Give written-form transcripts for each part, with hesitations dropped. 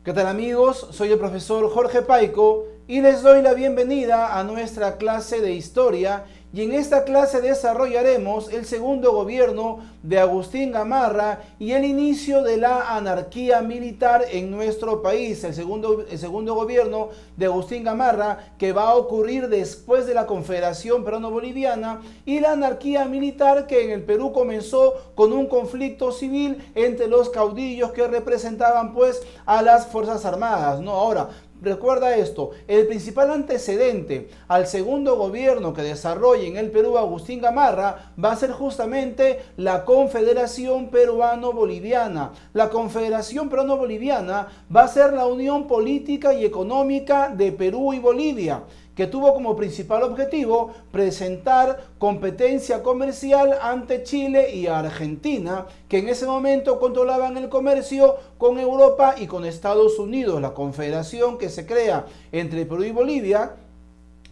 ¿Qué tal amigos? Soy el profesor Jorge Paico y les doy la bienvenida a nuestra clase de historia, y en esta clase desarrollaremos el segundo gobierno de Agustín Gamarra y el inicio de la anarquía militar en nuestro país. El segundo gobierno de Agustín Gamarra, que va a ocurrir después de la Confederación Peruano-Boliviana, y la anarquía militar que en el Perú comenzó con un conflicto civil entre los caudillos que representaban pues a las Fuerzas Armadas, ¿no? Ahora, recuerda esto, el principal antecedente al segundo gobierno que desarrolla en el Perú Agustín Gamarra va a ser justamente la Confederación Peruano-Boliviana. La Confederación Peruano-Boliviana va a ser la unión política y económica de Perú y Bolivia, que tuvo como principal objetivo presentar competencia comercial ante Chile y Argentina, que en ese momento controlaban el comercio con Europa y con Estados Unidos. La confederación que se crea entre Perú y Bolivia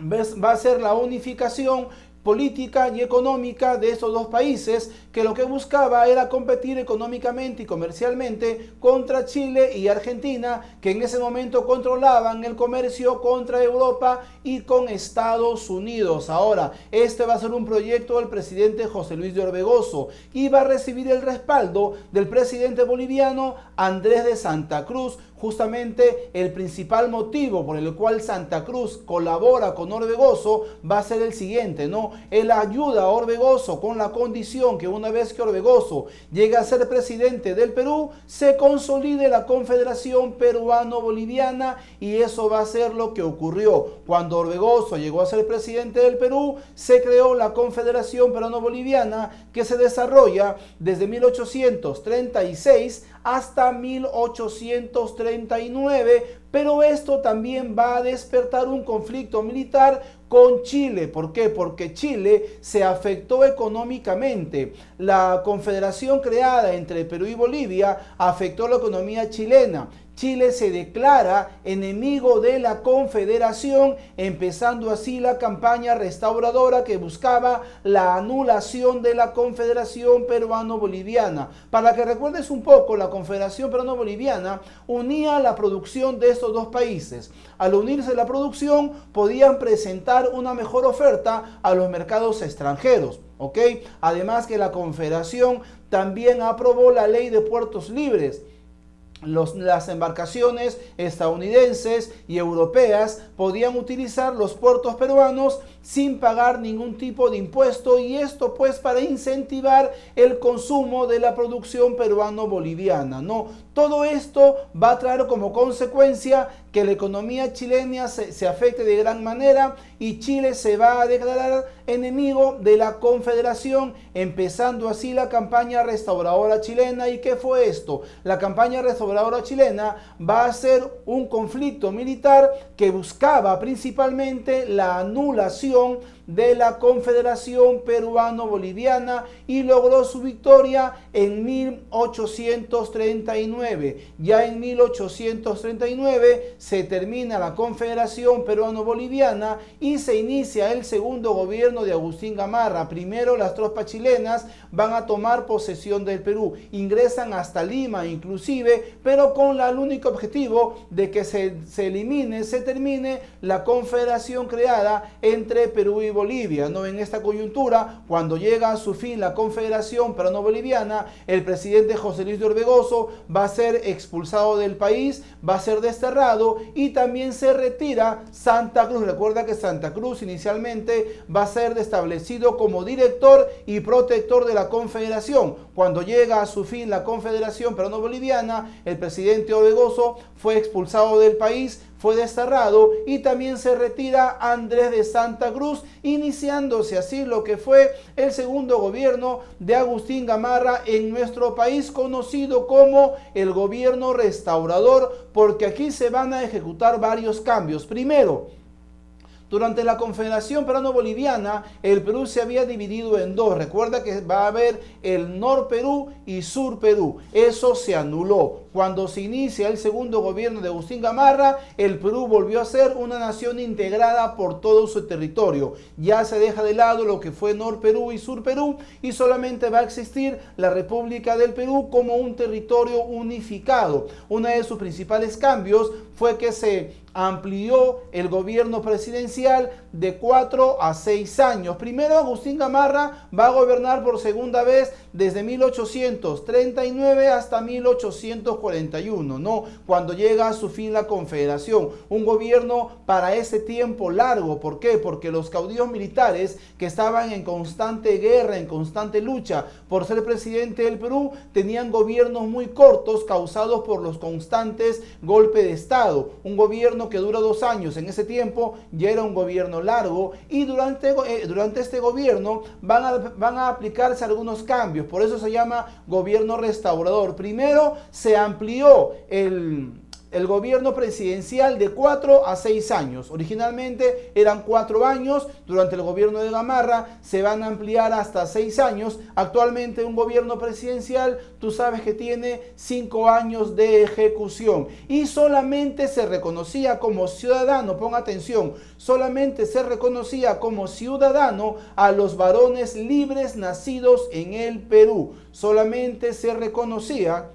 va a ser la unificación política y económica de estos dos países, que lo que buscaba era competir económicamente y comercialmente contra Chile y Argentina, que en ese momento controlaban el comercio contra Europa y con Estados Unidos. Ahora, este va a ser un proyecto del presidente José Luis de Orbegoso y va a recibir el respaldo del presidente boliviano Andrés de Santa Cruz. Justamente el principal motivo por el cual Santa Cruz colabora con Orbegoso va a ser el siguiente, ¿no? Él ayuda a Orbegoso con la condición que una vez que Orbegoso llegue a ser presidente del Perú, se consolide la Confederación Peruano-Boliviana, y eso va a ser lo que ocurrió. Cuando Orbegoso llegó a ser presidente del Perú, se creó la Confederación Peruano-Boliviana, que se desarrolla desde 1836 hasta 1839, pero esto también va a despertar un conflicto militar con Chile. ¿Por qué? Porque Chile se afectó económicamente. La confederación creada entre Perú y Bolivia afectó la economía chilena. Chile se declara enemigo de la Confederación, empezando así la campaña restauradora que buscaba la anulación de la Confederación Peruano-Boliviana. Para que recuerdes un poco, la Confederación Peruano-Boliviana unía la producción de estos dos países. Al unirse la producción, podían presentar una mejor oferta a los mercados extranjeros, ¿ok? Además que la Confederación también aprobó la Ley de Puertos Libres. Las embarcaciones estadounidenses y europeas podían utilizar los puertos peruanos sin pagar ningún tipo de impuesto, y esto pues para incentivar el consumo de la producción peruano-boliviana, ¿no? Todo esto va a traer como consecuencia que la economía chilena se afecte de gran manera, y Chile se va a declarar enemigo de la Confederación, empezando así la campaña restauradora chilena. ¿Y qué fue esto? La campaña restauradora chilena va a ser un conflicto militar que buscaba principalmente la anulación de la Confederación Peruano-Boliviana, y logró su victoria en 1839. Ya en 1839 se termina la Confederación Peruano-Boliviana y se inicia el segundo gobierno de Agustín Gamarra. Primero las tropas chilenas van a tomar posesión del Perú, ingresan hasta Lima inclusive, pero con el único objetivo de que se termine la confederación creada entre Perú y Bolivia, ¿no? En esta coyuntura, cuando llega a su fin la Confederación Peruano-Boliviana, el presidente José Luis de Orbegoso va a ser expulsado del país, va a ser desterrado, y también se retira Santa Cruz. Recuerda que Santa Cruz inicialmente va a ser establecido como director y protector de la Confederación. Cuando llega a su fin la Confederación Peruano-Boliviana, el presidente Orbegoso fue expulsado del país, fue desterrado, y también se retira Andrés de Santa Cruz, iniciándose así lo que fue el segundo gobierno de Agustín Gamarra en nuestro país, conocido como el gobierno restaurador, porque aquí se van a ejecutar varios cambios. Primero, Durante la Confederación Peruano-Boliviana, el Perú se había dividido en dos. Recuerda que va a haber el Nor-Perú y Sur-Perú. Eso se anuló. Cuando se inicia el segundo gobierno de Agustín Gamarra, el Perú volvió a ser una nación integrada por todo su territorio. Ya se deja de lado lo que fue Nor-Perú y Sur-Perú y solamente va a existir la República del Perú como un territorio unificado. Uno de sus principales cambios fue que se amplió el gobierno presidencial de 4 a 6 años. Primero, Agustín Gamarra va a gobernar por segunda vez desde 1839 hasta 1841, ¿no? Cuando llega a su fin la Confederación. Un gobierno para ese tiempo largo. ¿Por qué? Porque los caudillos militares que estaban en constante guerra, en constante lucha por ser presidente del Perú, tenían gobiernos muy cortos causados por los constantes golpes de Estado. Un gobierno que dura 2 años, en ese tiempo ya era un gobierno largo, y durante este gobierno van a aplicarse algunos cambios. Por eso se llama gobierno restaurador. Primero se amplió el gobierno presidencial de 4 a 6 años. Originalmente eran 4 años, durante el gobierno de Gamarra se van a ampliar hasta 6 años. Actualmente un gobierno presidencial, tú sabes que tiene 5 años de ejecución y solamente se reconocía como ciudadano, pon atención, solamente se reconocía como ciudadano a los varones libres nacidos en el Perú. Solamente se reconocía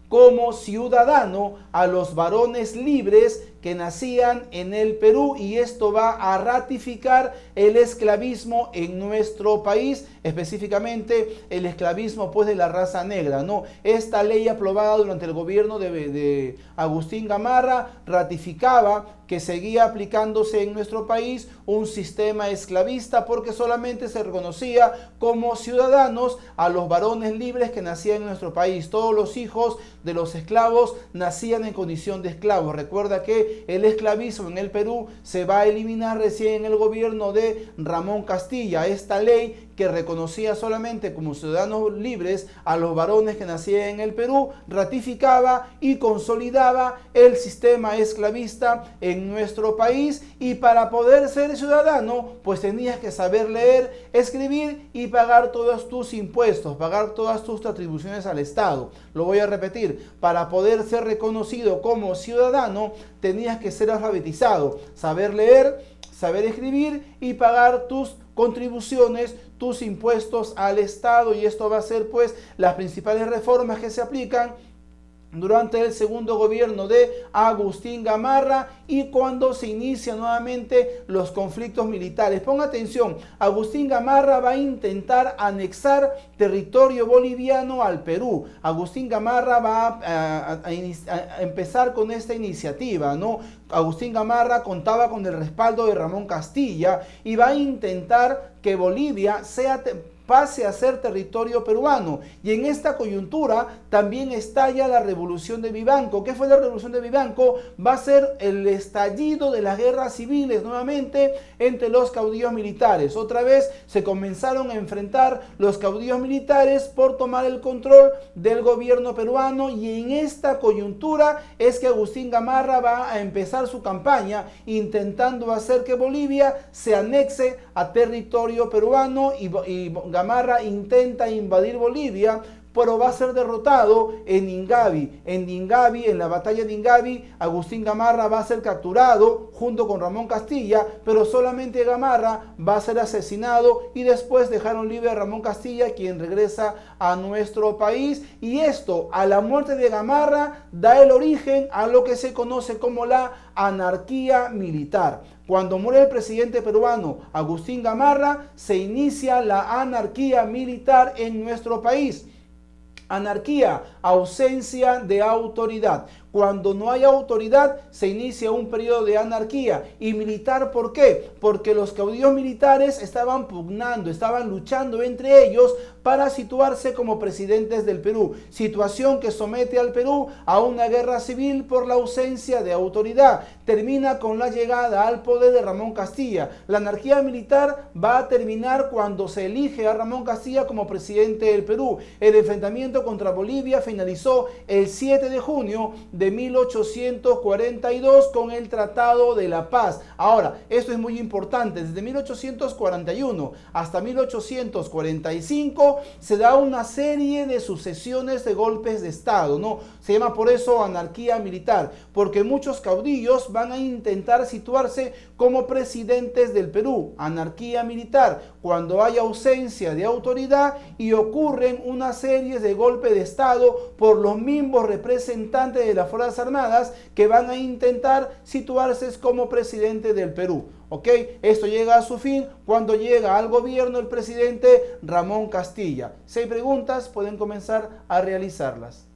como ciudadano a los varones libres que nacían en el Perú, y esto va a ratificar el esclavismo en nuestro país, específicamente el esclavismo pues de la raza negra, ¿no? Esta ley aprobada durante el gobierno de Agustín Gamarra ratificaba que seguía aplicándose en nuestro país un sistema esclavista, porque solamente se reconocía como ciudadanos a los varones libres que nacían en nuestro país. Todos los hijos de los esclavos nacían en condición de esclavos. Recuerda que el esclavismo en el Perú se va a eliminar recién en el gobierno de Ramón Castilla. Esta ley que reconocía solamente como ciudadanos libres a los varones que nacían en el Perú, ratificaba y consolidaba el sistema esclavista en nuestro país. Y para poder ser ciudadano, pues tenías que saber leer, escribir y pagar todos tus impuestos, pagar todas tus atribuciones al Estado. Lo voy a repetir: para poder ser reconocido como ciudadano, tenías que ser alfabetizado, saber leer, saber escribir y pagar tus contribuciones, tus impuestos al Estado. Y esto va a ser pues las principales reformas que se aplican durante el segundo gobierno de Agustín Gamarra y cuando se inician nuevamente los conflictos militares. Ponga atención, Agustín Gamarra va a intentar anexar territorio boliviano al Perú. Agustín Gamarra va a empezar con esta iniciativa, ¿no? Agustín Gamarra contaba con el respaldo de Ramón Castilla y va a intentar que Bolivia pase a ser territorio peruano. Y en esta coyuntura también estalla la revolución de Vivanco. ¿Qué fue la revolución de Vivanco? Va a ser el estallido de las guerras civiles nuevamente entre los caudillos militares. Otra vez se comenzaron a enfrentar los caudillos militares por tomar el control del gobierno peruano, y en esta coyuntura es que Agustín Gamarra va a empezar su campaña intentando hacer que Bolivia se anexe a territorio peruano, y Gamarra intenta invadir Bolivia, pero va a ser derrotado en Ingavi. En la batalla de Ingavi, Agustín Gamarra va a ser capturado junto con Ramón Castilla, pero solamente Gamarra va a ser asesinado y después dejaron libre a Ramón Castilla, quien regresa a nuestro país. Y esto, a la muerte de Gamarra, da el origen a lo que se conoce como la anarquía militar. Cuando muere el presidente peruano Agustín Gamarra, se inicia la anarquía militar en nuestro país. Anarquía, ausencia de autoridad. Cuando no hay autoridad, se inicia un periodo de anarquía. ¿Y militar por qué? Porque los caudillos militares estaban pugnando, estaban luchando entre ellos para situarse como presidentes del Perú. Situación que somete al Perú a una guerra civil por la ausencia de autoridad. Termina con la llegada al poder de Ramón Castilla. La anarquía militar va a terminar cuando se elige a Ramón Castilla como presidente del Perú. El enfrentamiento contra Bolivia finalizó el 7 de junio de 1842 con el Tratado de la Paz. Ahora, esto es muy importante, desde 1841 hasta 1845 se da una serie de sucesiones de golpes de Estado, ¿no? Se llama por eso anarquía militar, porque muchos caudillos van a intentar situarse como presidentes del Perú. Anarquía militar, cuando hay ausencia de autoridad y ocurren una serie de golpes de Estado por los mismos representantes de las Fuerzas Armadas que van a intentar situarse como presidente del Perú. ¿Ok? Esto llega a su fin cuando llega al gobierno el presidente Ramón Castilla. Si hay preguntas, pueden comenzar a realizarlas.